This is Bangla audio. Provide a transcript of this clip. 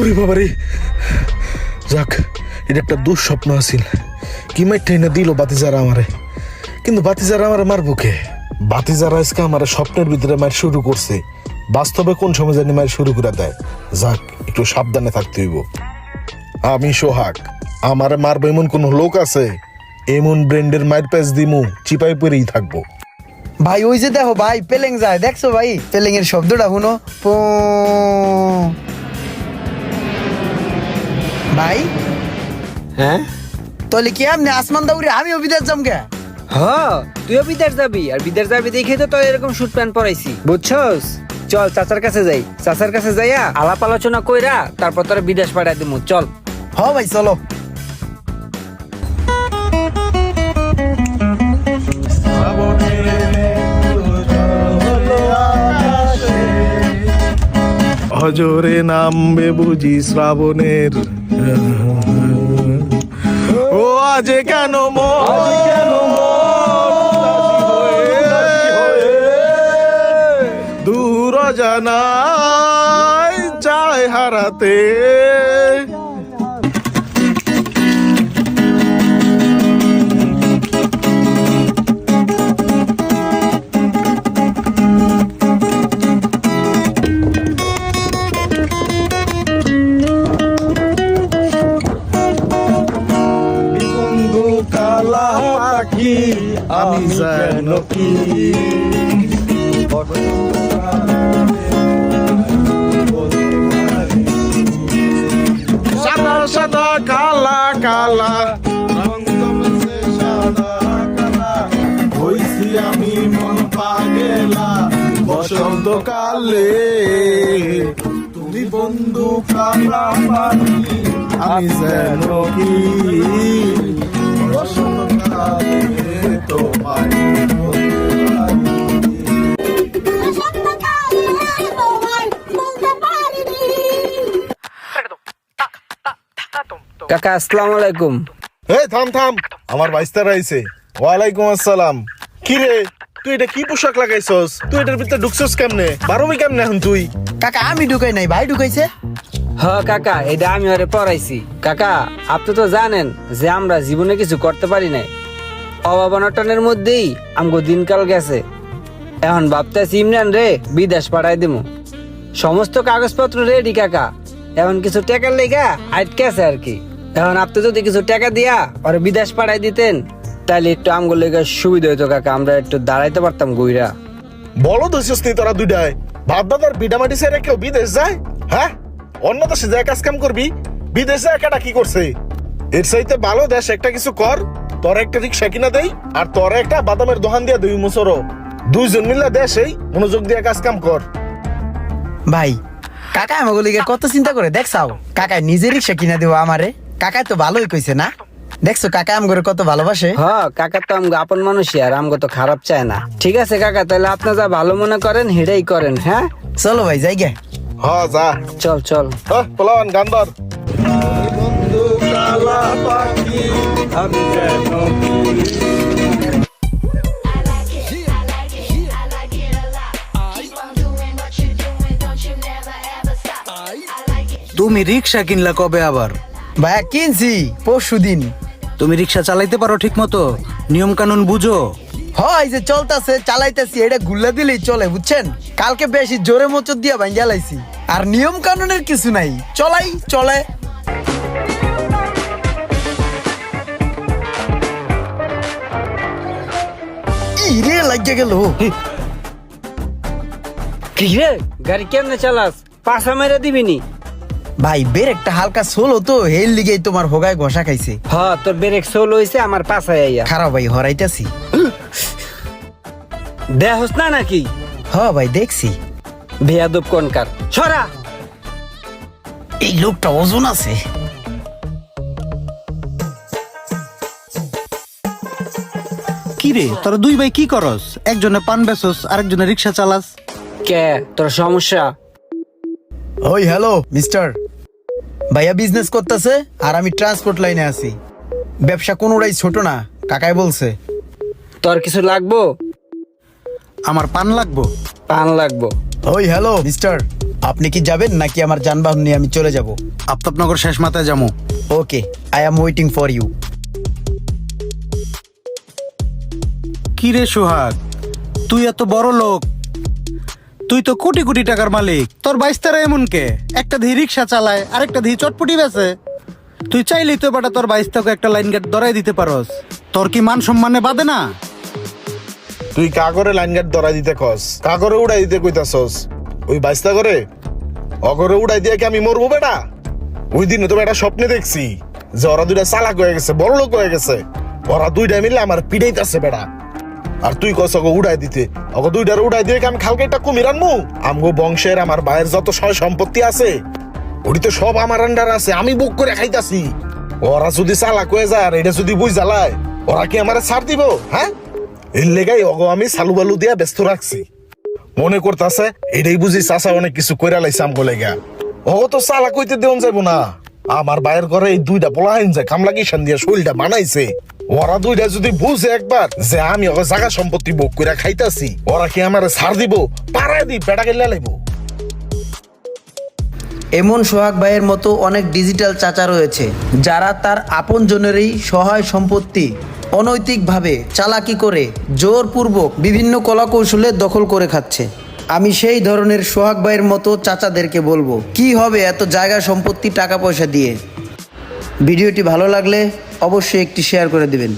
ওরে বাবারে, যাক এটা একটা দুঃস্বপ্ন আছিল। কি মাইটাই না দিল বাতিজারা আমারে, কিন্তু বাতিজারা আমারে মারবো কে? বাতিজারা আজকে আমার স্বপ্নের ভিতরে মার শুরু করছে, বাস্তবে কোন সময় জানি মার শুরু করে দেয়। যাক একটু সাবধানে থাকতে হইব। আমি সোহাগ, আমারে মারবো এমন কোন লোক আছে? এমন ব্র্যান্ডের মায়ের প্যাচ দিমু, চিপাই পরেই থাকবো। ভাই ওই যে দেখো ভাই, পেলেং যায়, দেখছো ভাই পেলেং এর শব্দটা শুনো। ভাই হ্যাঁ তাহলে কি আপনি আসমান দাউরে আমিও বিদেশ যাম কে? হ্যাঁ, তুইও বিদেশ যাবি, আর বিদেশ যাবি দেখে তো তোর এরকম শুট প্যান্ট পরাইছি, বুঝছস? চল চাচার কাছে যাই, চাচার কাছে যাইয়া আলাপ আলোচনা কইরা তারপর তোরা বিদেশ পাঠাই দিমু। চল। হ ভাই চলো। হজরে নামবে বুঝি শ্রাবণের, ও আজ কেন দূর জানাই যায় হারাতে। আমি যেন কি সাদা সাদা কালা কালা রং জমেছে সাদা কালা, হইছি আমি মন পাগেলা বসন্ত কালে। তুমি বন্ধু কালা পানি, আমি যেন কি বসন্ত কালে তোমায় কাকা আসসালামু আলাইকুম। এই থাম থাম, আমার বাইস্তার আইছে। ওয়ালাইকুম আসসালাম। কি রে তুই এটা কি পোশাক লাগাইছস? তুই এটার ভিতরে ঢুকছস কেমনে? বারোবি কেমনে এখন তুই? কাকা আমি ঢুকাই নাই, ভাই ঢুকাইছে। হ্যাঁ কাকা, এটা আমি ওরে পড়াইছি। কাকা আপনি তো জানেন যে আমরা জীবনে কিছু করতে পারি নাই, অভাব অনটনের মধ্যেই আমগো দিনকাল গেছে। এখন ভাবতেছি ইমরান রে বিদেশ পাঠাই দিমু। সমস্ত কাগজপত্র রেডি কাকা, এখন কিছু টাকার লেগা আটকে আছে আর কি। এখন আপনি যদি কিছু টাকা দিয়া ওরে বিদেশ পাঠাই দিতেন তাহলে একটু আমগো লেগা সুবিধা হইতো কাকা, আমরা একটু দাঁড়াইতে পারতাম গইরা। বলো দোষিস তুই তোরা দুইটায়? ভাব দাদার বিডামাটি ছেড়ে কেউ বিদেশ যায়? হ্যাঁ, অন্য দেশে যায় কাজ কাম করবি, বিদেশে একাটা কি করছে? এর চাইতে ভালো দেশ একটা কিছু কর, তোর একটা রিক্সা কিনা দেই আর তোর একটা বাদামের দোকান দিয়া দুই মুসরো, দুইজন মিলে দেশেই মনোযোগ দিয়ে কাজ কাম কর। ভাই কাকা আমাকে লিগে কত চিন্তা করে দেখছাও, কাকা নিজে রিক্সা কিনা দেবো আমারে। কাকাই তো ভালোই কইছে না, দেখছো কাকা আমগরে কত ভালোবাসে। হ্যাঁ কাকা তো আমগো আপন মানুষই, আর আমগো তো খারাপ চায় না। ঠিক আছে কাকা, তাহলে আপনি যা ভালো মনে করেন হেডাই করেন। হ্যাঁ চলো ভাই যাই গে। হ্যাঁ যা, চল চল। পোলাওয়ান গান ধর। বন্ধু কালা পাখি, আমি যেন তুমি রিক্সা কিনলা কবে আবার? ভাইয়া কিনছি পরশুদিন। তুমি রিক্সা চালাইতে পারো ঠিক মতো? নিয়ম কানুন বুঝো? হয় যে চলতেছে চালাইতেছি, এটা গুল্লা দিলেই চলে বুঝছেন। কালকে বেশি জোরে মোচর দিয়া ভাঙ্গা লাইছি, আর নিয়ম কানুনের কিছু নাই, চলাই চলে। ইরে লাগিয়ে গেল। কি রে গাড়ি কেমনে চালাস? পাশা মেরে দিবিনি? ভাই ব্রেকটা হালকা সোলো তো, হেল লিগেই তোমার হোগায় ঘষা খাইছে। হ্যাঁ তোর ব্রেক সোল হইছে, আমার পাশায় আইয়া। খারাপ ভাই হরাইতাছি। দেহস না নাকি? হ ভাই দেখছি। বেয়াদব কোনকার, সরা। এই লোকটা ওজন আছে। কি রে তোরা দুই ভাই কি করস? একজনে পান বেচস আরেকজনে রিক্সা চালাস। কে তোর সমস্যা? ওই হ্যালো মিস্টার, ভাইয়া বিজনেস করতেছে আর আমি ট্রান্সপোর্ট লাইনে আছি। ব্যবসা কোনোটাই ছোট না, কাকাই বলছে। তোর কিছু লাগবো? আমার পান লাগবো। পান লাগবো? ওই হ্যালো মিস্টার, আপনি কি যাবেন নাকি আমার যানবাহন নিয়ে আমি চলে যাব? আফতাবনগর শেষ মাথায় যাবো। Okay, I am waiting for you. কি রে সোহাগ, তুই এত বড় লোক, তুই তো কোটি কোটি টাকার মালিক, তোর বাইস্তারা এমন কে? একটা ধি রিক্সা চালায়, আরেকটা ধি চটপটি বেচে। তুই চাইলেই তো বেটা তোর বাইস্তাকে একটা লাইন গেট ধরাই দিতে পারস। তোর কি মান সম্মানে বাদে না? তুই কাগরে লাইন গার্ড ধরাই দিতে কস, কাগরে উড়াই দিতে কইতাছস। ওই বাইস্তা করে অগরে উড়াই দিয়ে কি আমি মরবো বেটা? ওই দিনে তো বেটা স্বপ্নে দেখছি যে ওরা দুইটা চালাক হয়ে গেছে, বড় লোক হয়ে গেছে। ওরা দুইটা মিলে আমার পিড়াইতেছে বেটা। আর তুই কস অগো উড়াই দিতে, অগো দুইটার উড়াই দিয়ে কি আমি খালকে একটা কুমির আনমু? আমগো বংশের আমার ভাইয়ের যত সয় সম্পত্তি আছে ওটি তো সব আমার আন্ডার আছে, আমি বুক করে খাইতাছি। ওরা যদি চালাক হয়ে যায় আর এটা যদি বুঝ জ্বালায়, ওরা কি আমার ছাড় দিব? হ্যাঁ, এর লেগাই অগো আমি সালু বালু দিয়া ব্যস্ত রাখছি। মনে করতেছে এটাই বুঝি চাষা অনেক কিছু কইরা লাইছে আমগো লেগা। ও তো চালাক হইতে দেওয়া যাবো না। আমার ভাইয়ের ঘরে এই দুইটা পোলাহাইন যে কামলা কিষান দিয়া শরীরটা বানাইছে, ওরা দুইটা যদি বুঝে একবার যে আমি ওকে জায়গা সম্পত্তি বুক করে খাইতাছি, ওরা কি আমার ছাড় দিব? পাড়ায় দি বেটা গেলে লাইব। এমন সোহাগ ভাইয়ের মতো অনেক ডিজিটাল চাচা রয়েছে যারা তার আপনজনেরই সহায় সম্পত্তি অনৈতিকভাবে চালাকি করে জোরপূর্বক বিভিন্ন কলাকৌশলে দখল করে খাচ্ছে। আমি সেই ধরনের সোহাগ ভাইয়ের মতো চাচাদেরকে বলবো, কি হবে এত জায়গা সম্পত্তি টাকা পয়সা দিয়ে? ভিডিওটি ভালো লাগলে অবশ্যই একটি শেয়ার করে দিবেন।